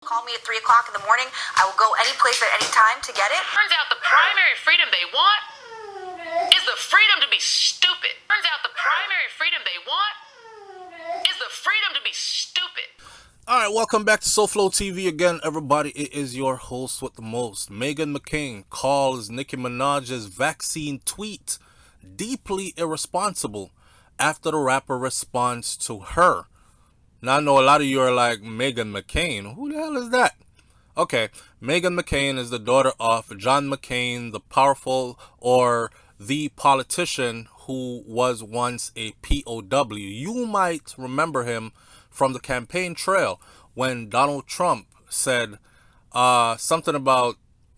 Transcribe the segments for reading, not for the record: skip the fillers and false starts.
Call me at 3 o'clock in the morning. I will go any place at any time to get it. Turns out the primary freedom they want is the freedom to be stupid. Turns out the primary freedom they want is the freedom to be stupid. All right, welcome back to SouFLoTV again, everybody. It is your host with the most. Meghan McCain calls Nicki Minaj's vaccine tweet deeply irresponsible after the rapper responds to her. Now, I know a lot of you are like, Meghan McCain, who the hell is that? Okay, Meghan McCain is the daughter of John McCain, the powerful, or the politician who was once a POW. You might remember him from the campaign trail when Donald Trump said something about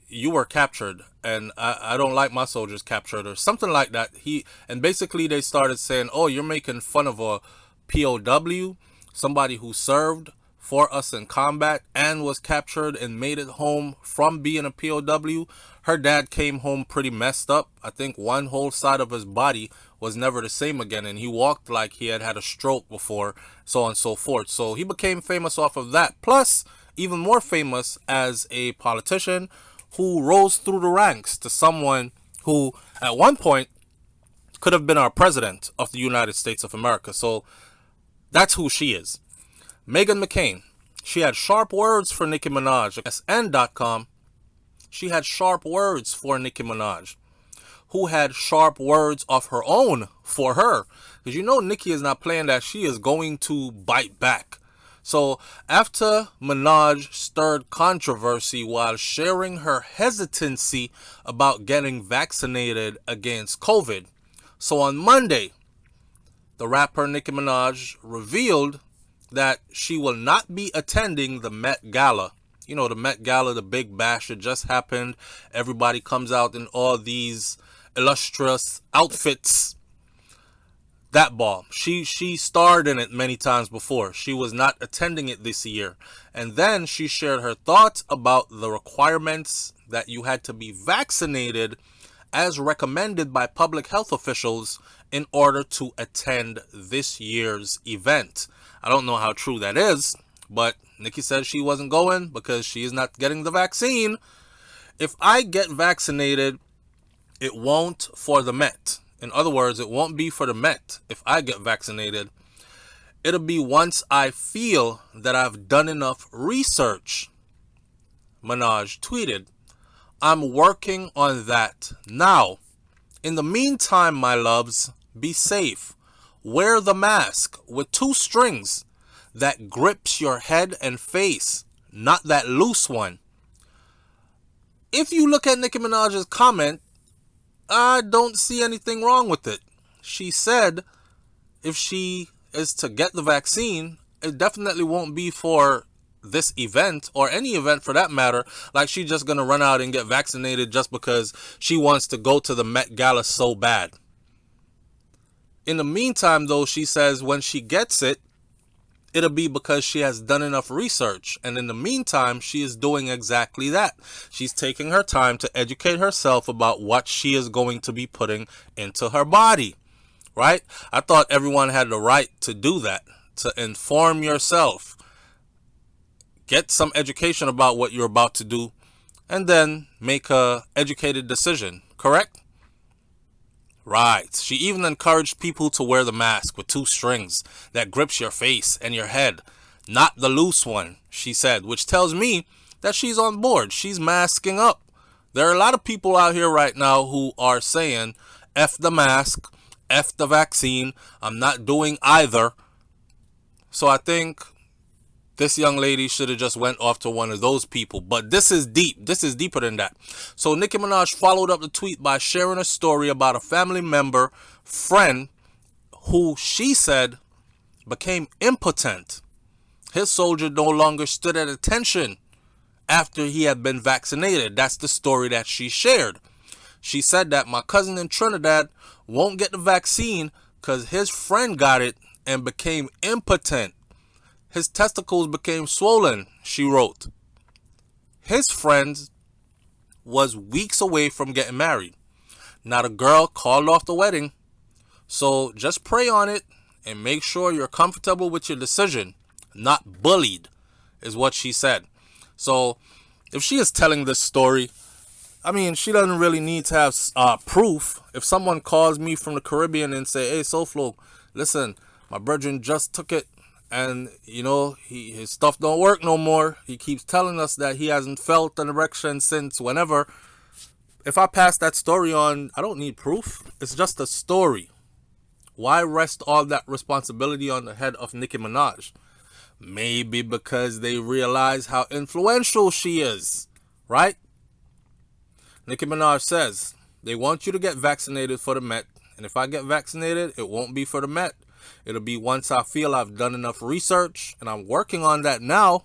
you were captured and I don't like my soldiers captured or something like that. And basically they started saying, oh, you're making fun of a POW, somebody who served for us in combat and was captured and made it home from being a POW. Her dad came home pretty messed up. I think one whole side of his body was never the same again, and he walked like he had had a stroke before, so on and so forth. So he became famous off of that. Plus, even more famous as a politician who rose through the ranks to someone who at one point could have been our president of the United States of America. So that's who she is. Meghan McCain. She had sharp words for Nicki Minaj. MSN.com. She had sharp words for Nicki Minaj, who had sharp words of her own for her. Because you know Nicki is not playing that. She is going to bite back. So after Minaj stirred controversy while sharing her hesitancy about getting vaccinated against COVID. So on Monday, the rapper Nicki Minaj revealed that she will not be attending the Met Gala. You know, the Met Gala, the big bash, it just happened. Everybody comes out in all these illustrious outfits. That ball. She starred in it many times before. She was not attending it this year. And then she shared her thoughts about the requirements that you had to be vaccinated as recommended by public health officials in order to attend this year's event. I don't know how true that is, but Nicki said she wasn't going because she is not getting the vaccine. If I get vaccinated, it won't for the Met. In other words, it won't be for the Met if I get vaccinated. It'll be once I feel that I've done enough research. Minaj tweeted, I'm working on that now. In the meantime, my loves, be safe. Wear the mask with 2 strings that grips your head and face, not that loose one. If you look at Nicki Minaj's comment, I don't see anything wrong with it. She said if she is to get the vaccine, it definitely won't be for this event or any event for that matter. Like she's just going to run out and get vaccinated just because she wants to go to the Met Gala so bad. In the meantime, though, she says when she gets it, it'll be because she has done enough research. And in the meantime, she is doing exactly that. She's taking her time to educate herself about what she is going to be putting into her body. Right? I thought everyone had the right to do that, to inform yourself. Get some education about what you're about to do, and then make a educated decision. Correct? Right. She even encouraged people to wear the mask with 2 strings that grips your face and your head, not the loose one, she said, which tells me that she's on board. She's masking up. There are a lot of people out here right now who are saying, F the mask, F the vaccine, I'm not doing either. So I think this young lady should have just went off to one of those people. But this is deep. This is deeper than that. So Nicki Minaj followed up the tweet by sharing a story about a family member, friend, who she said became impotent. His soldier no longer stood at attention after he had been vaccinated. That's the story that she shared. She said that my cousin in Trinidad won't get the vaccine because his friend got it and became impotent. His testicles became swollen, she wrote. His friend was weeks away from getting married. Now the girl called off the wedding. So just pray on it and make sure you're comfortable with your decision, not bullied, is what she said. So if she is telling this story, I mean, she doesn't really need to have proof. If someone calls me from the Caribbean and say, "Hey, SouFlo, listen, my brethren just took it, and you know his stuff don't work no more. He keeps telling us that he hasn't felt an erection since whenever." If I pass that story on, I don't need proof. It's just a story. Why rest all that responsibility on the head of Nicki Minaj? Maybe because they realize how influential she is, right? Nicki Minaj says, they want you to get vaccinated for the Met. And if I get vaccinated, it won't be for the Met. It'll be once I feel I've done enough research, and I'm working on that now.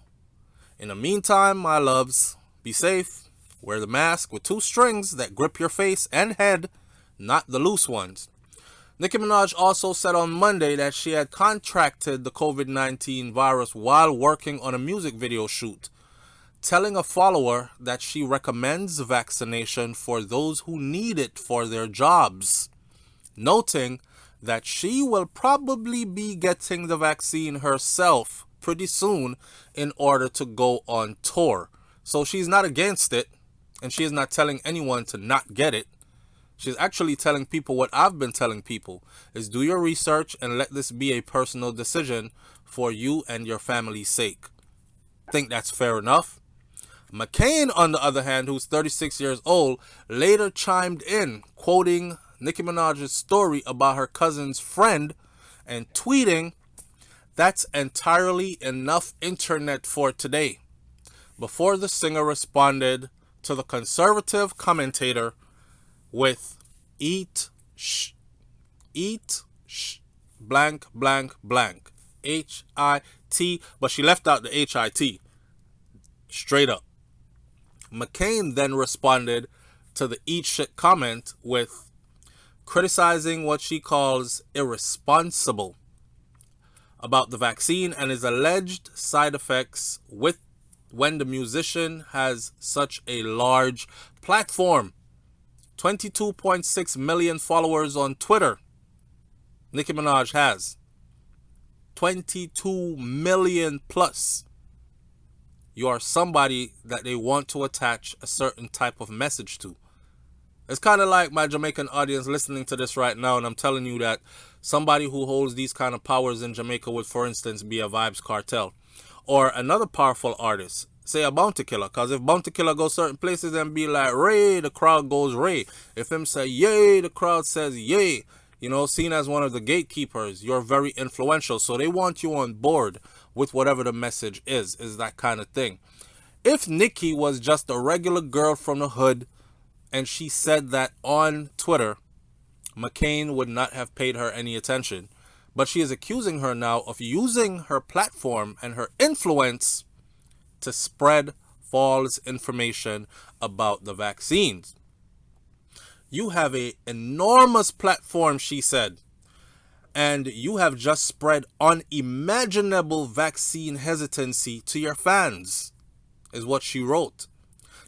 In the meantime, my loves, be safe. Wear the mask with 2 strings that grip your face and head, not the loose ones. Nicki Minaj also said on Monday that she had contracted the COVID-19 virus while working on a music video shoot, telling a follower that she recommends vaccination for those who need it for their jobs, noting that she will probably be getting the vaccine herself pretty soon in order to go on tour. So she's not against it, and she is not telling anyone to not get it. She's actually telling people what I've been telling people, is do your research and let this be a personal decision for you and your family's sake. I think that's fair enough. McCain, on the other hand, who's 36 years old, later chimed in, quoting Nicki Minaj's story about her cousin's friend and tweeting, "That's entirely enough internet for today," before the singer responded to the conservative commentator with eat blank blank blank HIT, but she left out the HIT straight up. McCain then responded to the eat shit comment with criticizing what she calls irresponsible about the vaccine and his alleged side effects with when the musician has such a large platform. 22.6 million followers on Twitter. Nicki Minaj has 22 million plus. You are somebody that they want to attach a certain type of message to. It's kind of like my Jamaican audience listening to this right now, and I'm telling you that somebody who holds these kind of powers in Jamaica would, for instance, be a Vibes Cartel. Or another powerful artist, say a Bounty Killer, because if Bounty Killer goes certain places and be like, "Ray," the crowd goes Ray. If him say yay, the crowd says yay. You know, seen as one of the gatekeepers, you're very influential. So they want you on board with whatever the message is that kind of thing. If Nicki was just a regular girl from the hood and she said that on Twitter, McCain would not have paid her any attention. But she is accusing her now of using her platform and her influence to spread false information about the vaccines. You have an enormous platform, she said, and you have just spread unimaginable vaccine hesitancy to your fans, is what she wrote.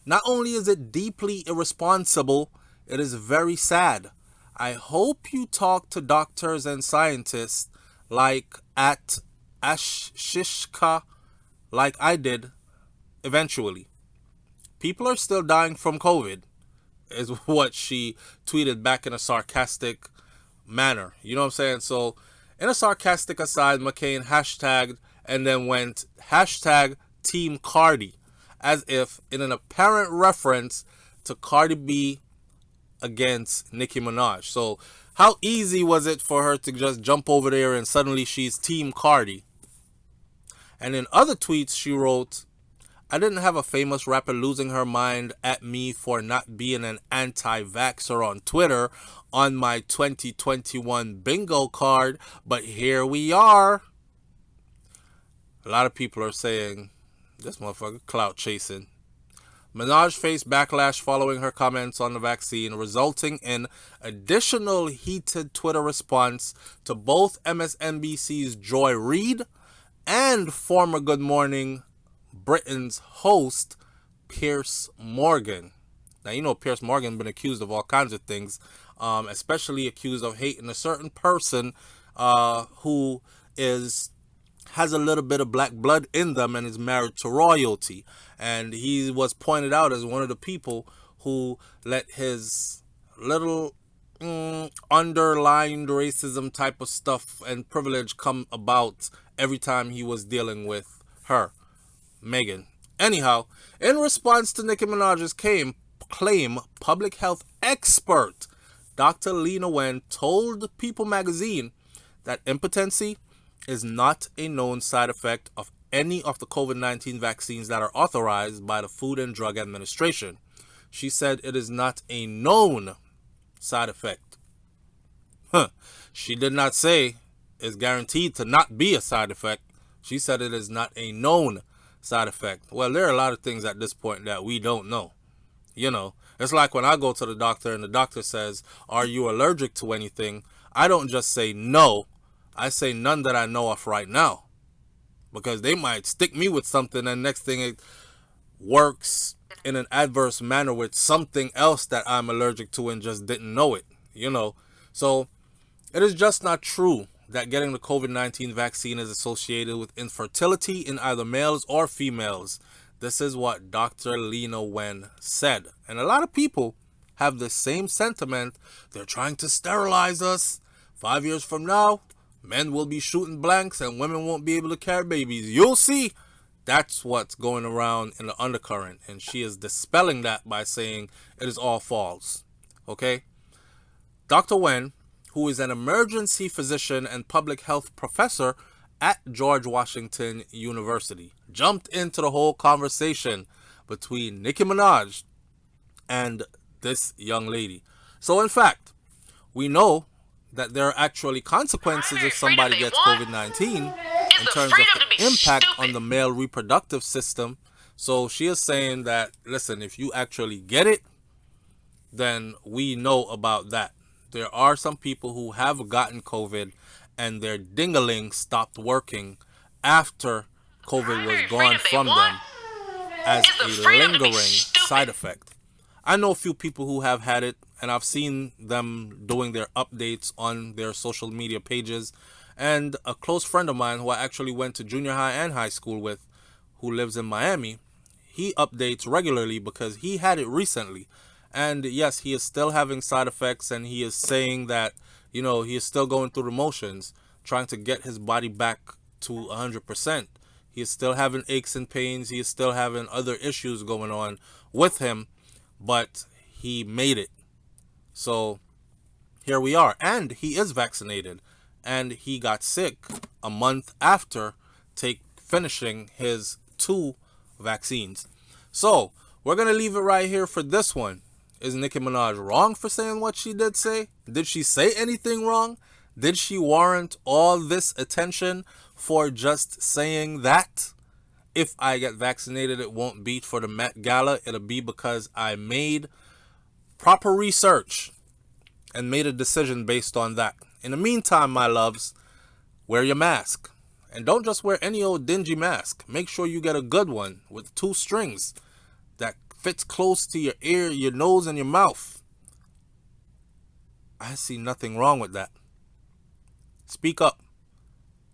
Not only is it deeply irresponsible, it is very sad. I hope you talk to doctors and scientists like at Ashishka, like I did eventually. People are still dying from COVID, is what she tweeted back in a sarcastic manner. You know what I'm saying? So in a sarcastic aside, McCain hashtagged and then went hashtag Team Cardi, as if in an apparent reference to Cardi B against Nicki Minaj. So how easy was it for her to just jump over there and suddenly she's Team Cardi? And in other tweets she wrote, "I didn't have a famous rapper losing her mind at me for not being an anti-vaxxer on Twitter on my 2021 bingo card, but here we are." A lot of people are saying, this motherfucker clout chasing. Minaj faced backlash following her comments on the vaccine, resulting in additional heated Twitter response to both MSNBC's Reid and former Good Morning Britain's host, Piers Morgan. Now, you know Piers Morgan been accused of all kinds of things, especially accused of hating a certain person who is has a little bit of black blood in them and is married to royalty. And he was pointed out as one of the people who let his little underlined racism type of stuff and privilege come about every time he was dealing with her, Meghan. Anyhow, in response to Nicki Minaj's claim, public health expert Dr. Lena Wen told People magazine that impotency is not a known side effect of any of the COVID-19 vaccines that are authorized by the Food and Drug Administration. She said it is not a known side effect. She did not say it's guaranteed to not be a side effect. She said it is not a known side effect. Well, there are a lot of things at this point that we don't know. You know, it's like when I go to the doctor and the doctor says, "Are you allergic to anything?" I don't just say no. I say none that I know of right now. Because they might stick me with something and next thing it works in an adverse manner with something else that I'm allergic to and just didn't know it, you know. So it is just not true that getting the COVID-19 vaccine is associated with infertility in either males or females. This is what Dr. Lena Wen said. And a lot of people have the same sentiment. They're trying to sterilize us. 5 years from now, men will be shooting blanks and women won't be able to carry babies. You'll see. That's what's going around in the undercurrent. And she is dispelling that by saying it is all false. Okay? Dr. Wen, who is an emergency physician and public health professor at George Washington University, jumped into the whole conversation between Nicki Minaj and this young lady. So in fact, we know that there are actually consequences if somebody gets COVID-19 in terms of the impact on the male reproductive system. So she is saying that, listen, if you actually get it, then we know about that. There are some people who have gotten COVID and their ding-a-ling stopped working after COVID was gone from them as a lingering side effect. I know a few people who have had it, and I've seen them doing their updates on their social media pages. And a close friend of mine who I actually went to junior high and high school with, who lives in Miami, he updates regularly because he had it recently. And yes, he is still having side effects, and he is saying that, you know, he is still going through the motions, trying to get his body back to 100%. He is still having aches and pains. He is still having other issues going on with him, but he made it. So here we are. And he is vaccinated. And he got sick a month after finishing his 2 vaccines. So we're going to leave it right here for this one. Is Nicki Minaj wrong for saying what she did say? Did she say anything wrong? Did she warrant all this attention for just saying that? If I get vaccinated, it won't be for the Met Gala. It'll be because I made proper research and made a decision based on that. In the meantime, my loves, wear your mask. And don't just wear any old dingy mask. Make sure you get a good one with 2 strings that fits close to your ear, your nose, and your mouth. I see nothing wrong with that. Speak up.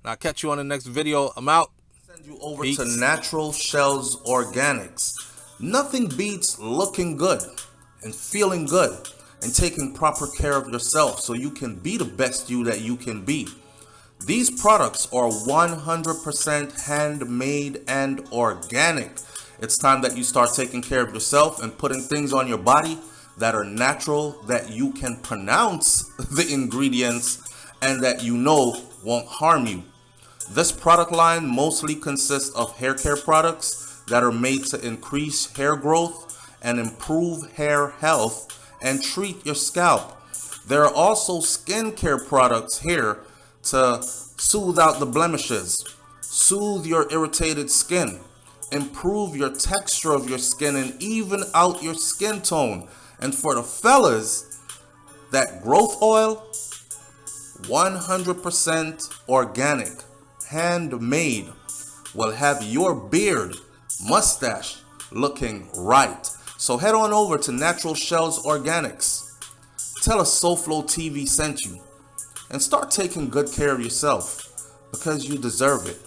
And I'll catch you on the next video. I'm out. Send you over to Natural Shells Organics. Nothing beats looking good and feeling good and taking proper care of yourself so you can be the best you that you can be. These products are 100% handmade and organic. It's time that you start taking care of yourself and putting things on your body that are natural, that you can pronounce the ingredients, and that you know won't harm you. This product line mostly consists of hair care products that are made to increase hair growth and improve hair health and treat your scalp. There are also skincare products here to soothe out the blemishes, soothe your irritated skin, improve your texture of your skin, and even out your skin tone. And for the fellas, that growth oil, 100% organic, handmade, will have your beard, mustache looking right. So head on over to Natural Shells Organics. Tell us SouFLoTV sent you. And start taking good care of yourself because you deserve it.